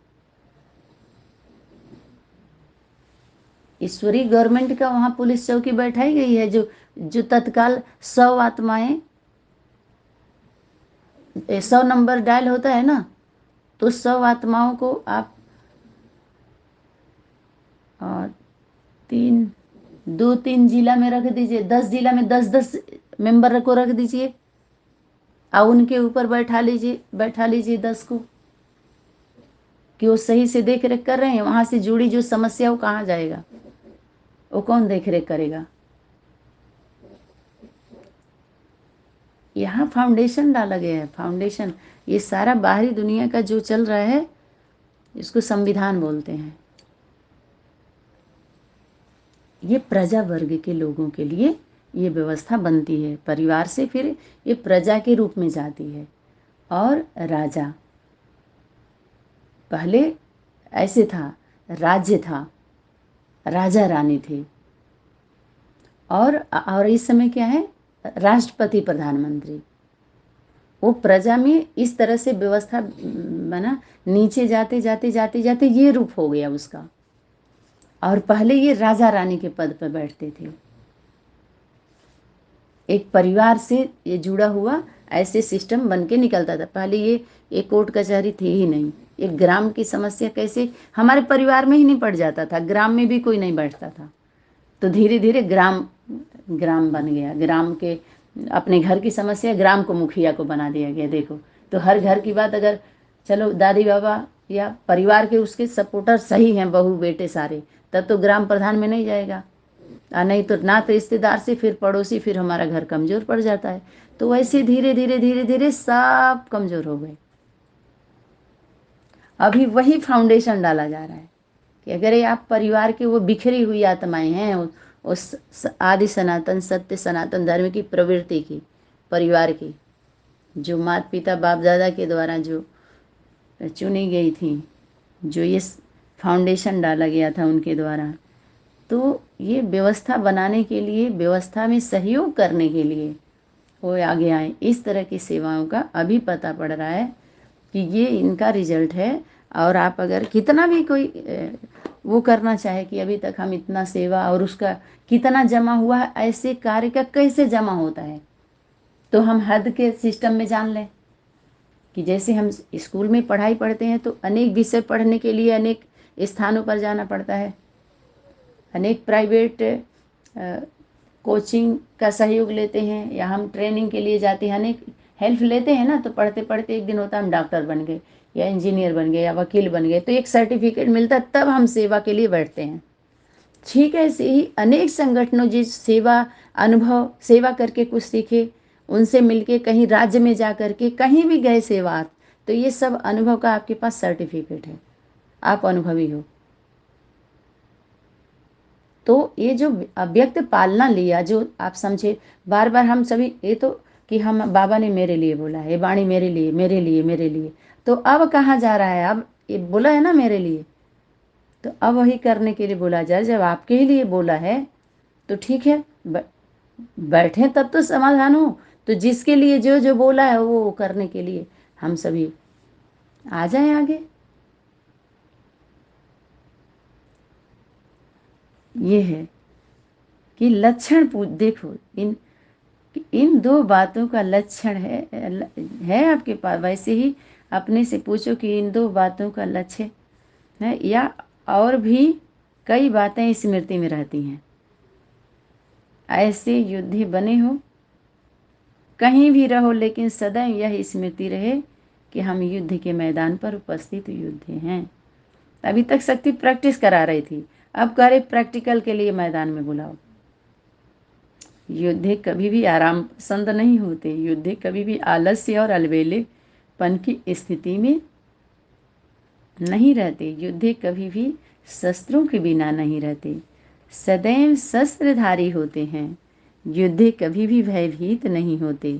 ईश्वरीय गवर्नमेंट का वहाँ पुलिस चौकी बैठाई गई है, जो तत्काल 100 आत्माएं, 100 नंबर डायल होता है ना, तो 100 आत्माओं को आप और 2-3 जिला में रख दीजिए, 10 जिला में 10-10 मेंबर को रख दीजिए, और उनके ऊपर बैठा लीजिए 10 को, कि वो सही से देख रेख कर रहे हैं। वहां से जुड़ी जो समस्या, वो कहाँ जाएगा, वो कौन देख रेख करेगा। यहाँ फाउंडेशन डाला गया है, फाउंडेशन। ये सारा बाहरी दुनिया का जो चल रहा है, इसको संविधान बोलते हैं। ये प्रजा वर्ग के लोगों के लिए ये व्यवस्था बनती है, परिवार से फिर ये प्रजा के रूप में जाती है। और राजा, पहले ऐसे था, राज्य था, राजा रानी थे, और इस समय क्या है, राष्ट्रपति प्रधानमंत्री। वो प्रजा में इस तरह से व्यवस्था बना, नीचे जाते जाते जाते जाते ये रूप हो गया उसका। और पहले ये राजा रानी के पद पर बैठते थे। एक परिवार से ये जुड़ा हुआ ऐसे सिस्टम बन के निकलता था। पहले ये कोर्ट कचहरी थी ही नहीं। एक ग्राम की समस्या कैसे हमारे परिवार में ही नहीं पड़ जाता था, ग्राम में भी कोई नहीं बैठता था। तो धीरे धीरे ग्राम ग्राम बन गया। ग्राम के अपने घर की समस्या ग्राम को मुखिया को बना दिया गया। देखो, तो हर घर की बात अगर चलो दादी बाबा या परिवार के उसके सपोर्टर सही हैं, बहू बेटे सारे, तब तो ग्राम प्रधान में नहीं जाएगा। नहीं तो ना तो रिश्तेदार से, फिर पड़ोसी, फिर हमारा घर कमजोर पड़ जाता है। तो वैसे धीरे धीरे धीरे धीरे सब कमजोर हो गए। अभी वही फाउंडेशन डाला जा रहा है कि अगर ये आप परिवार के वो बिखरी हुई आत्माएं हैं, उस आदि सनातन सत्य सनातन धर्म की प्रवृत्ति की, परिवार की, जो माता पिता बाप दादा के द्वारा जो चुनी गई थी, जो ये फाउंडेशन डाला गया था उनके द्वारा, तो ये व्यवस्था बनाने के लिए, व्यवस्था में सहयोग करने के लिए वो आगे आए। इस तरह की सेवाओं का अभी पता पड़ रहा है कि ये इनका रिजल्ट है। और आप अगर कितना भी कोई वो करना चाहे कि अभी तक हम इतना सेवा और उसका कितना जमा हुआ है, ऐसे कार्य का कैसे जमा होता है, तो हम हद के सिस्टम में जान लें कि जैसे हम स्कूल में पढ़ाई पढ़ते हैं तो अनेक विषय पढ़ने के लिए अनेक स्थानों पर जाना पड़ता है, अनेक प्राइवेट कोचिंग का सहयोग लेते हैं, या हम ट्रेनिंग के लिए जाते हैं, अनेक हेल्प लेते हैं ना। तो पढ़ते पढ़ते एक दिन होता है हम डॉक्टर बन गए या इंजीनियर बन गए या वकील बन गए, तो एक सर्टिफिकेट मिलता है, तब हम सेवा के लिए बैठते हैं। ठीक है, ऐसे ही अनेक संगठनों जिस सेवा अनुभव, सेवा करके कुछ सीखे, उनसे मिलके कहीं राज्य में जा करके कहीं भी गए सेवा, तो ये सब अनुभव का आपके पास सर्टिफिकेट है, आप अनुभवी हो। तो ये जो अव्यक्त पालना लिया, जो आप समझे, बार बार हम सभी ये तो कि हम बाबा ने मेरे लिए बोला है, ये वाणी मेरे लिए मेरे लिए मेरे लिए, तो अब कहाँ जा रहा है? अब ये बोला है ना मेरे लिए, तो अब वही करने के लिए बोला जाए। जब आपके ही लिए बोला है तो ठीक है, बैठे तब तो समाधान हो। तो जिसके लिए जो जो बोला है वो करने के लिए हम सभी आ जाएं आगे। ये है कि लक्षण देखो, इन दो बातों का लक्षण है आपके पास। वैसे ही अपने से पूछो कि इन दो बातों का लक्ष्य है, या और भी कई बातें स्मृति में रहती हैं। ऐसे युद्धि बने हो, कहीं भी रहो, लेकिन सदैव यह स्मृति रहे कि हम युद्ध के मैदान पर उपस्थित योद्धे हैं। अभी तक शक्ति प्रैक्टिस करा रही थी, अब कह रहे प्रैक्टिकल के लिए मैदान में बुलाओ। योद्धे कभी भी आराम पसंद नहीं होते, योद्धे कभी भी आलस्य और अलबेलेपन की स्थिति में नहीं रहते, योद्धे कभी भी शस्त्रों के बिना नहीं रहते, सदैव शस्त्रधारी होते हैं। योद्धे कभी भी भयभीत नहीं होते,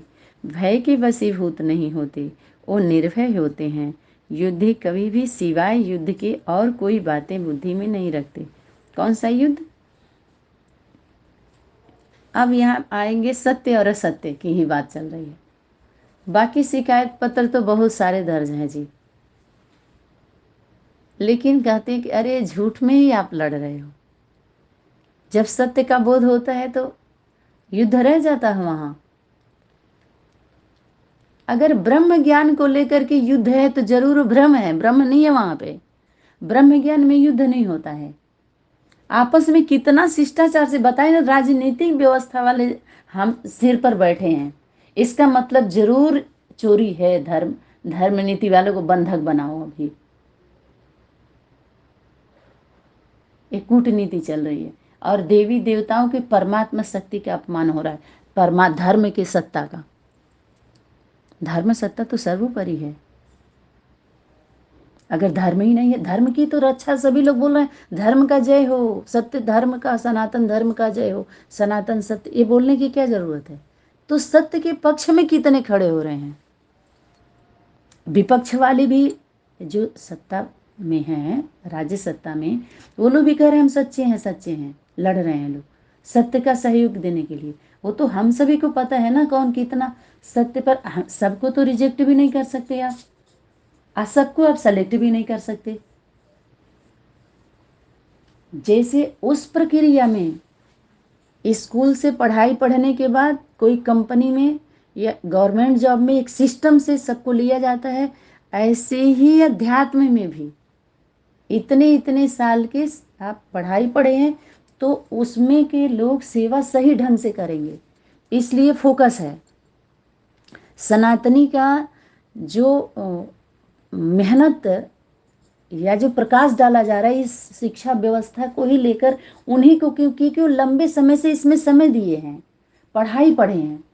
भय के वशीभूत नहीं होते, वो निर्भय होते हैं। योद्धे कभी भी सिवाय युद्ध के और कोई बातें बुद्धि में नहीं रखते। कौन सा युद्ध? अब यहाँ आएंगे सत्य और असत्य की ही बात चल रही है। बाकी शिकायत पत्र तो बहुत सारे दर्ज हैं जी, लेकिन कहते हैं कि अरे झूठ में ही आप लड़ रहे हो। जब सत्य का बोध होता है तो युद्ध रह जाता है वहां। अगर ब्रह्म ज्ञान को लेकर के युद्ध है तो जरूर भ्रम है, ब्रह्म नहीं है वहां पे। ब्रह्म ज्ञान में युद्ध नहीं होता है। आपस में कितना शिष्टाचार से बताए ना, राजनीतिक व्यवस्था वाले हम सिर पर बैठे हैं, इसका मतलब जरूर चोरी है। धर्म नीति वालों को बंधक बनाओ। अभी एक कूटनीति चल रही है और देवी देवताओं की परमात्मा शक्ति का अपमान हो रहा है, धर्म की सत्ता का। धर्म सत्ता तो सर्वोपरि है। अगर धर्म ही नहीं है, धर्म की तो रक्षा सभी लोग बोल रहे हैं, धर्म का जय हो, सत्य धर्म का, सनातन धर्म का जय हो, सनातन सत्य, ये बोलने की क्या जरूरत है? तो सत्य के पक्ष में कितने खड़े हो रहे हैं। विपक्ष वाले भी जो सत्ता में हैं, राज्य सत्ता में, वो लोग भी कह रहे हैं हम सच्चे हैं, सच्चे हैं, लड़ रहे हैं लोग सत्य का सहयोग देने के लिए। वो तो हम सभी को पता है ना कौन कितना सत्य पर। सबको तो रिजेक्ट भी नहीं कर सकते आप। सबको आप सेलेक्ट भी नहीं कर सकते। जैसे उस प्रक्रिया में स्कूल से पढ़ाई पढ़ने के बाद कोई कंपनी में या गवर्नमेंट जॉब में एक सिस्टम से सबको लिया जाता है, ऐसे ही अध्यात्म में भी इतने इतने साल के आप पढ़ाई पढ़े हैं तो उसमें के लोग सेवा सही ढंग से करेंगे, इसलिए फोकस है। सनातनी का जो मेहनत या जो प्रकाश डाला जा रहा है इस शिक्षा व्यवस्था को ही लेकर, उन्हीं को, क्योंकि वो लंबे समय से इसमें समय दिए हैं, पढ़ाई पढ़े हैं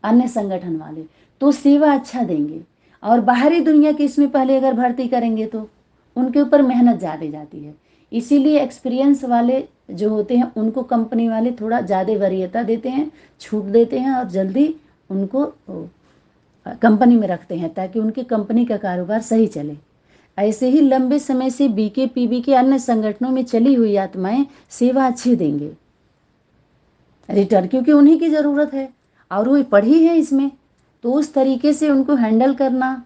अन्य संगठन वाले, तो सेवा अच्छा देंगे। और बाहरी दुनिया के इसमें पहले अगर भर्ती करेंगे तो उनके ऊपर मेहनत ज़्यादा जाती है, इसीलिए एक्सपीरियंस वाले जो होते हैं उनको कंपनी वाले थोड़ा ज़्यादा वरीयता देते हैं, छूट देते हैं और जल्दी उनको कंपनी में रखते हैं ताकि उनकी कंपनी का कारोबार सही चले। ऐसे ही लंबे समय से बीके पीबी के अन्य संगठनों में चली हुई आत्माएं सेवा अच्छी देंगे रिटर्न, क्योंकि उन्हीं की ज़रूरत है और वो पढ़ी है इसमें, तो उस तरीके से उनको हैंडल करना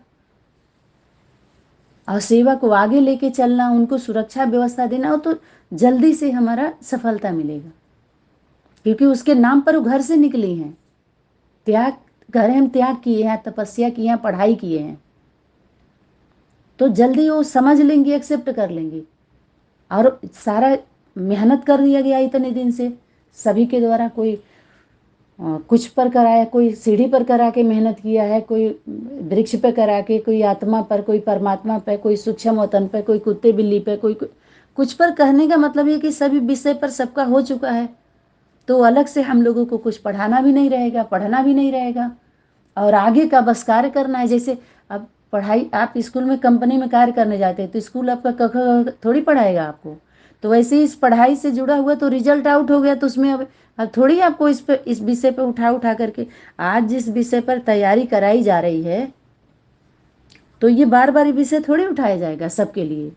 और सेवा को आगे लेके चलना, उनको सुरक्षा व्यवस्था देना, हो तो जल्दी से हमारा सफलता मिलेगा, क्योंकि उसके नाम पर वो घर से निकली हैं, त्याग घर हम त्याग किए हैं, तपस्या की है, पढ़ाई किए हैं, तो जल्दी वो समझ लेंगे, एक्सेप्ट कर लेंगे। और सारा मेहनत कर दिया गया इतने दिन से सभी के द्वारा, कोई कुछ पर कराया, कोई सीढ़ी पर करा के मेहनत किया है, कोई वृक्ष पे करा के, कोई आत्मा पर, कोई परमात्मा पे, कोई सूक्ष्म वतन पे, कोई कुत्ते बिल्ली पे, कोई कुछ पर। कहने का मतलब ये कि सभी विषय पर सबका हो चुका है, तो अलग से हम लोगों को कुछ पढ़ाना भी नहीं रहेगा, पढ़ना भी नहीं रहेगा, और आगे का बस कार्य करना है। जैसे अब पढ़ाई, आप स्कूल में कंपनी में कार्य करने जाते हैं तो स्कूल आपका क थोड़ी पढ़ाएगा आपको, तो वैसे ही इस पढ़ाई से जुड़ा हुआ, तो रिजल्ट आउट हो गया तो उसमें अब थोड़ी आपको इस विषय पर उठा करके, आज जिस विषय पर तैयारी कराई जा रही है तो ये बार बार ये विषय थोड़ी उठाया जाएगा सबके लिए,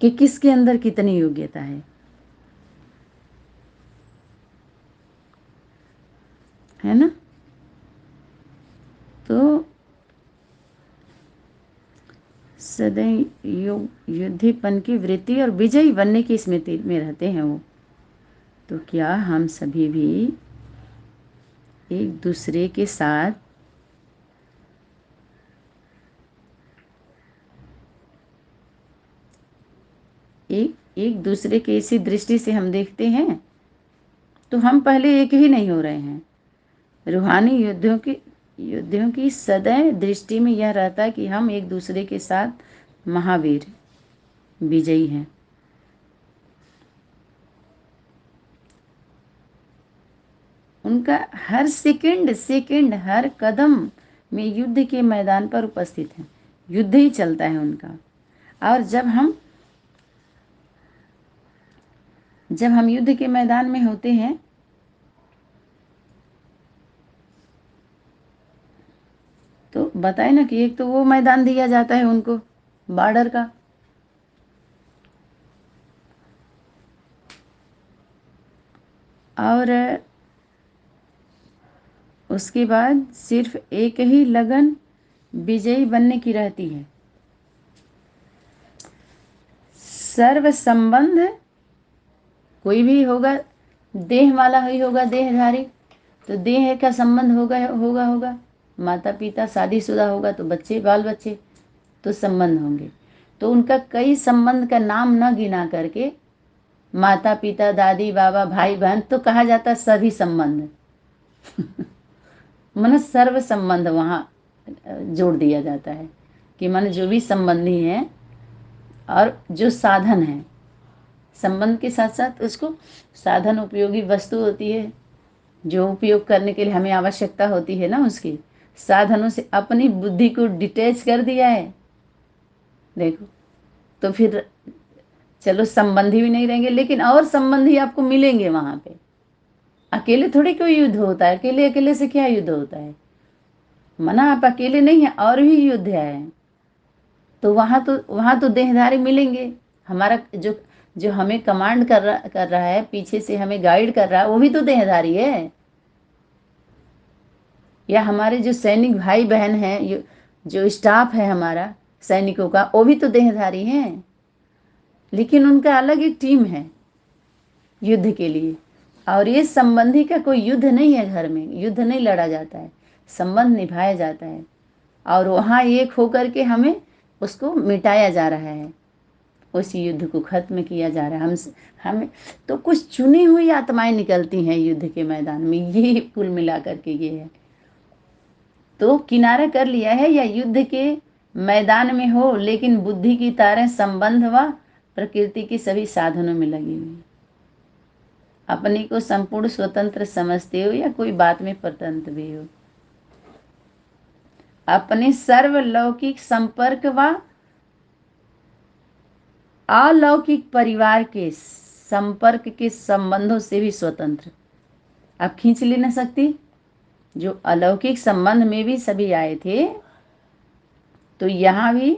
कि किसके अंदर कितनी योग्यता है ना। तो सदैव युद्धीपन की वृत्ति और विजयी बनने की स्मृति में रहते हैं वो। तो क्या हम सभी भी एक दूसरे के साथ एक दूसरे के इसी दृष्टि से हम देखते हैं, तो हम पहले एक ही नहीं हो रहे हैं। रूहानी युद्धों की सदैव दृष्टि में यह रहता है कि हम एक दूसरे के साथ महावीर विजयी हैं। उनका हर सेकंड हर कदम में युद्ध के मैदान पर उपस्थित है, युद्ध ही चलता है उनका। और जब हम युद्ध के मैदान में होते हैं तो बताए ना कि एक तो वो मैदान दिया जाता है उनको बॉर्डर का, और उसके बाद सिर्फ एक ही लगन विजयी बनने की रहती है। सर्व संबंध कोई भी होगा, देह वाला ही होगा, देहधारी, तो देह का संबंध होगा माता पिता, शादीशुदा होगा तो बच्चे, बाल बच्चे, तो संबंध होंगे। तो उनका कई संबंध का नाम न गिना करके माता पिता, दादी बाबा, भाई बहन, तो कहा जाता सभी संबंध मन सर्व संबंध वहाँ जोड़ दिया जाता है कि मन जो भी संबंधी हैं और जो साधन है, संबंध के साथ साथ उसको साधन, उपयोगी वस्तु होती है जो उपयोग करने के लिए हमें आवश्यकता होती है ना, उसकी साधनों से अपनी बुद्धि को डिटैच कर दिया है, देखो, तो फिर चलो संबंधी भी नहीं रहेंगे, लेकिन और संबंधी आपको मिलेंगे वहां पे। अकेले थोड़ी कोई युद्ध होता है, अकेले अकेले से क्या युद्ध होता है, मना आप अकेले नहीं है, और भी युद्ध है। तो वहां तो देहधारी मिलेंगे, हमारा जो जो हमें कमांड कर रहा है, पीछे से हमें गाइड कर रहा है, वो भी तो देहधारी है। या हमारे जो सैनिक भाई बहन हैं, जो स्टाफ है हमारा सैनिकों का, वो भी तो देहधारी हैं, लेकिन उनका अलग एक टीम है युद्ध के लिए। और ये संबंधी का कोई युद्ध नहीं है, घर में युद्ध नहीं लड़ा जाता है, संबंध निभाया जाता है, और वहाँ एक होकर के हमें उसको मिटाया जा रहा है, उस युद्ध को खत्म किया जा रहा है। हमें तो कुछ चुनी हुई आत्माएं निकलती हैं युद्ध के मैदान में, ये कुल मिलाकर के ये है। तो किनारा कर लिया है, या युद्ध के मैदान में हो, लेकिन बुद्धि की तारें संबंध व प्रकृति के सभी साधनों में लगी हुई, अपने को संपूर्ण स्वतंत्र समझते हो या कोई बात में परतंत्र भी हो, अपने सर्वलौकिक संपर्क व अलौकिक परिवार के संपर्क के संबंधों से भी स्वतंत्र। आप खींच ले ना सकती, जो अलौकिक संबंध में भी सभी आए थे, तो यहाँ भी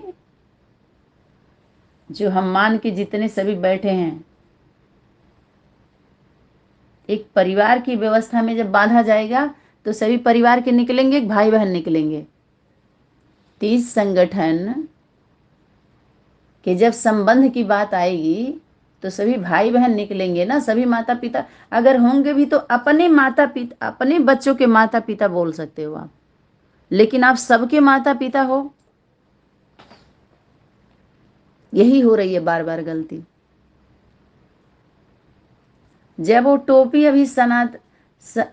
जो हम मान के जितने सभी बैठे हैं, एक परिवार की व्यवस्था में जब बांधा जाएगा तो सभी परिवार के निकलेंगे, भाई बहन निकलेंगे। तीस संगठन कि जब संबंध की बात आएगी तो सभी भाई बहन निकलेंगे ना, सभी माता पिता अगर होंगे भी तो अपने माता पिता, अपने बच्चों के माता पिता बोल सकते हो आप, लेकिन आप सबके माता पिता हो। यही हो रही है बार बार गलती। जब वो टोपी अभी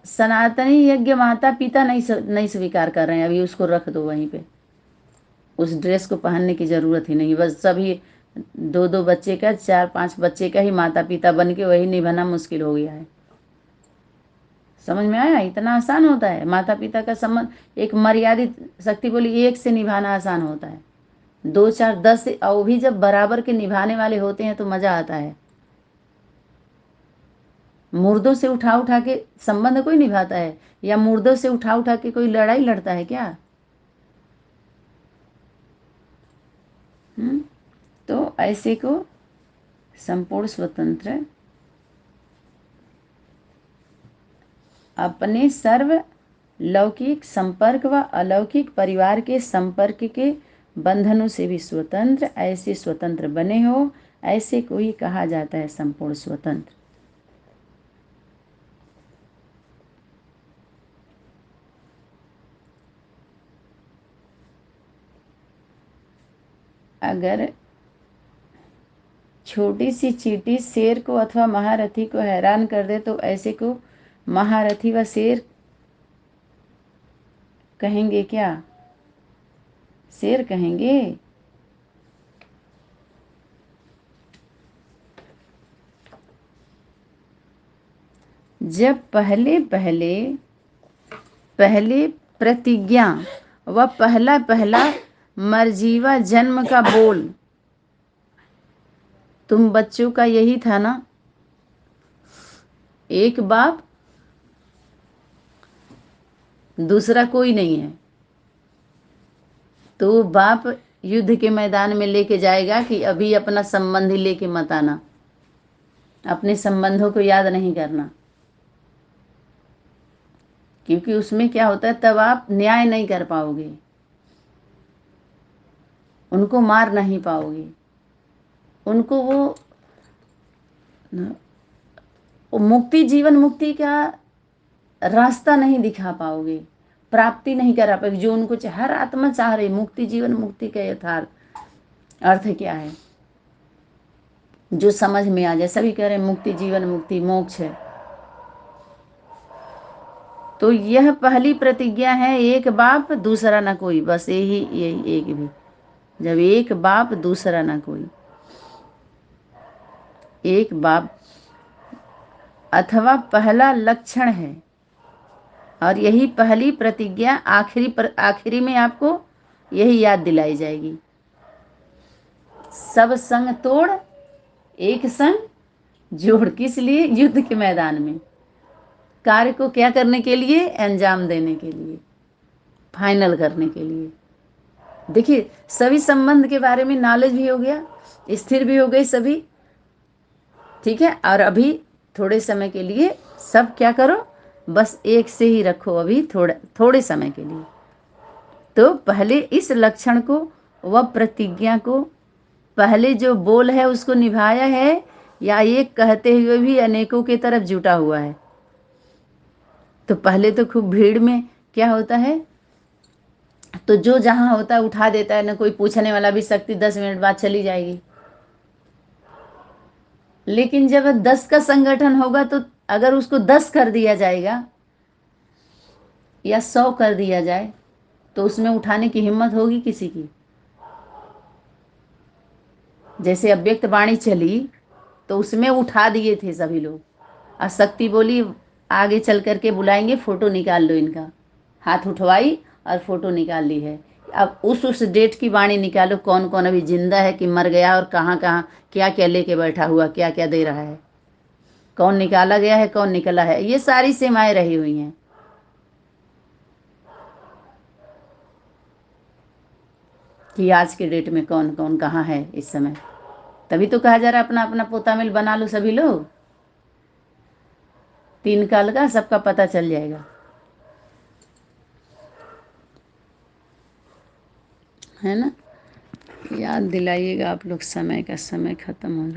सनातनी यज्ञ माता पिता नहीं स्वीकार कर रहे हैं, अभी उसको रख दो वहीं पे, उस ड्रेस को पहनने की जरूरत ही नहीं। बस सभी दो दो बच्चे का, चार पांच बच्चे का ही माता पिता बन के वही निभाना मुश्किल हो गया है। समझ में आया? इतना आसान होता है माता पिता का संबंध, एक मर्यादित, शक्ति बोली एक से निभाना आसान होता है, दो चार दस से, और भी जब बराबर के निभाने वाले होते हैं तो मजा आता है। मुर्दों से उठा उठा के संबंध कोई निभाता है, या मुर्दों से उठा उठा के कोई लड़ाई लड़ता है क्या? तो ऐसे को संपूर्ण स्वतंत्र, अपने सर्व लौकिक संपर्क व अलौकिक परिवार के संपर्क के बंधनों से भी स्वतंत्र, ऐसे स्वतंत्र बने हो, ऐसे को ही कहा जाता है संपूर्ण स्वतंत्र। अगर छोटी सी चींटी शेर को अथवा महारथी को हैरान कर दे तो ऐसे को महारथी व शेर कहेंगे क्या? शेर कहेंगे। जब पहले प्रतिज्ञा व पहला मर्जीवा जन्म का बोल तुम बच्चों का यही था ना, एक बाप, दूसरा कोई नहीं है, तो बाप युद्ध के मैदान में लेके जाएगा कि अभी अपना संबंधी लेके मत आना, अपने संबंधों को याद नहीं करना, क्योंकि उसमें क्या होता है, तब आप न्याय नहीं कर पाओगे, उनको मार नहीं पाओगे, उनको वो मुक्ति, जीवन मुक्ति का रास्ता नहीं दिखा पाओगे, प्राप्ति नहीं करा पाओगे जो उनको हर आत्मा चाह रही। मुक्ति, जीवन मुक्ति का यथार्थ अर्थ क्या है, जो समझ में आ जाए। सभी कह रहे हैं मुक्ति, जीवन मुक्ति, मोक्ष है। तो यह पहली प्रतिज्ञा है, एक बाप दूसरा ना कोई, बस यही एक भी। जब एक बाप दूसरा ना कोई, एक बाप अथवा पहला लक्षण है, और यही पहली प्रतिज्ञा आखिरी में आपको यही याद दिलाई जाएगी। सब संग तोड़ एक संग जोड़, किस लिए? युद्ध के मैदान में कार्य को क्या करने के लिए? अंजाम देने के लिए, फाइनल करने के लिए। देखिए, सभी संबंध के बारे में नॉलेज भी हो गया, स्थिर भी हो गई सभी, ठीक है। और अभी थोड़े समय के लिए सब क्या करो, बस एक से ही रखो अभी थोड़े समय के लिए। तो पहले इस लक्षण को व प्रतिज्ञा को, पहले जो बोल है उसको निभाया है, या एक कहते हुए भी अनेकों की तरफ जुटा हुआ है। तो पहले तो खूब भीड़ में क्या होता है, तो जो जहां होता है उठा देता है, ना कोई पूछने वाला भी, शक्ति 10 मिनट बाद चली जाएगी। लेकिन जब 10 का संगठन होगा तो अगर उसको 10 कर दिया जाएगा या 100 कर दिया जाए तो उसमें उठाने की हिम्मत होगी किसी की? जैसे अव्यक्त वाणी चली तो उसमें उठा दिए थे सभी लोग, और शक्ति बोली आगे चल करके बुलाएंगे, फोटो निकाल लो इनका। हाथ उठवाई और फोटो निकाल ली है। अब उस डेट की वाणी निकालो, कौन कौन अभी जिंदा है कि मर गया, और कहाँ कहाँ क्या क्या लेके बैठा हुआ, क्या क्या दे रहा है, कौन निकाला गया है, कौन निकला है, ये सारी सीमाएं रही हुई हैं। कि आज के डेट में कौन कौन कहाँ है इस समय। तभी तो कहा जा रहा है अपना अपना पोता मिल बना लो सभी लोग, 3 काल का सबका पता चल जाएगा, है ना। याद दिलाइएगा आप लोग, समय का समय खत्म हो रहा है।